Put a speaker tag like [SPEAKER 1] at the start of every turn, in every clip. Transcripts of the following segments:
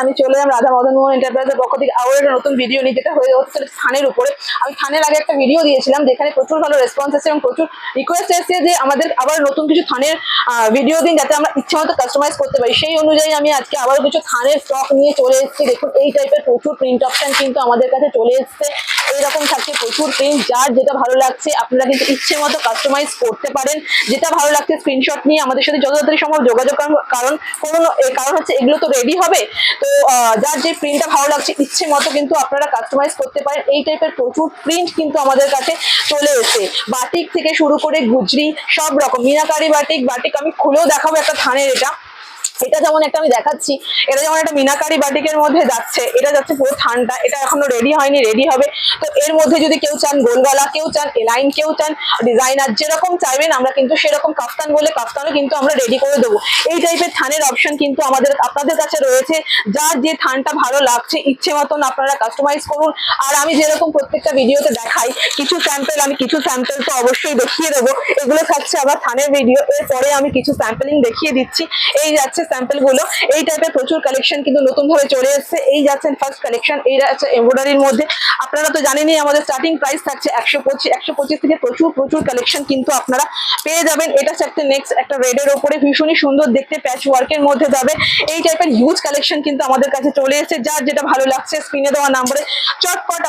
[SPEAKER 1] আমি চলে এলাম রাধা মদন মোহন এন্টারপ্রাইজের পক্ষ থেকে আবার একটা নতুন ভিডিও নিয়ে, যেটা হয়ে হচ্ছে থানের উপরে। আমি থানের আগে একটা ভিডিও দিয়েছিলাম যেখানে প্রচুর ভালো রেসপন্স এসেছে এবং প্রচুর রিকোয়েস্ট এসেছে যে আমাদের আবার নতুন কিছু থানের ভিডিও দিন, যাতে আমরা ইচ্ছা মতো কাস্টমাইজ করতে পারি। সেই অনুযায়ী আমি আজকে আবারও কিছু থানের স্টক নিয়ে চলে এসেছি। দেখুন এই টাইপের প্রচুর প্রিন্ট অপশন কিন্তু আমাদের কাছে চলে এসেছে। এইরকম থাকছে প্রচুর প্রিন্ট, যার যেটা ভালো লাগছে আপনারা কিন্তু ইচ্ছে মতো কাস্টমাইজ করতে পারেন। যেটা ভালো লাগছে স্ক্রিনশট নিয়ে আমাদের সাথে যত তাড়াতাড়ি সম্ভব যোগাযোগ করুন, কারণ হচ্ছে এগুলো তো রেডি হবে। তো যার যে প্রিন্টটা ভালো লাগছে ইচ্ছে মতো কিন্তু আপনারা কাস্টমাইজ করতে পারেন। এই টাইপের প্রচুর প্রিন্ট কিন্তু আমাদের কাছে চলে এসেছে। বাটিক থেকে শুরু করে গুজরি সব রকম, মিনাকারি বাটিক আমি খুলেও দেখাবো একটা থানের। এটা যেমন একটা আমি দেখাচ্ছি, এটা যেমন একটা মিনাকারি বাটিকের মধ্যে যাচ্ছে, এটা যাচ্ছে পুরো থানটা, এটা এখনো রেডি হয়নি, রেডি হবে। তো এর মধ্যে যদি কেউ চান গোলগলা, কেউ চান এলাইন, কেউ চান ডিজাইনার, যেরকম চাইবেন আমরা কিন্তু সেরকম কাফতান বলে কাফতানও কিন্তু আমরা রেডি করে দেবো। এই টাইপের থানের অপশন কিন্তু আপনাদের কাছে রয়েছে। যার যে থানটা ভালো লাগছে ইচ্ছে মতন আপনারা কাস্টমাইজ করুন। আর আমি যেরকম প্রত্যেকটা ভিডিওতে দেখাই কিছু স্যাম্পল তো অবশ্যই দেখিয়ে দেবো। এগুলো থাকছে আবার থানের ভিডিও, এরপরে আমি কিছু স্যাম্পলিং দেখিয়ে দিচ্ছি। এই যাচ্ছে স্যাম্পল গুলো। এই টাইপের প্রচুর কালেকশন কিন্তু নতুন ভাবে চলে এসেছে। এই যাচ্ছেন ফার্স্ট কালেকশন, এই যাচ্ছে এমব্রয়ডারির মধ্যে। আপনারা তো জানেনই আমাদের স্টার্টিং প্রাইস থাকছে 125 থেকে প্রচুর কালেকশন কিন্তু আপনারা পেয়ে যাবেন। এটা থাকছে নেক্সট একটা রেড এর উপরে ভীষণই সুন্দর দেখতে প্যাচ ওয়ার্কের মধ্যে যাবে। এই টাইপের হিউজ কালেকশন কিন্তু আমাদের কাছে চলে এসেছে। যার যেটা ভালো লাগছে স্ক্রিনে দেওয়া নাম্বারে চটপট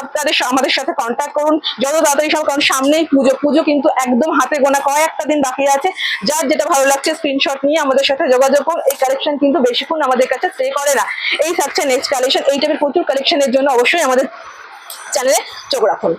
[SPEAKER 1] আমাদের সাথে কন্ট্যাক্ট করুন যত তাড়াতাড়ি সম্ভব, কারণ সামনেই পুজো কিন্তু একদম হাতে গোনা কয়েকটা দিন বাকি আছে। যার যেটা ভালো লাগছে স্ক্রিনশট নিয়ে আমাদের সাথে যোগাযোগ করুন। এই কালেকশন কিন্তু বেশিক্ষণ আমাদের কাছে স্টে করে না। এই থাকছে নেক্সট কালেকশন। এই টাইপের প্রচুর কালেকশনের জন্য অবশ্যই আমাদের চ্যানেলে চোখ রাখুন।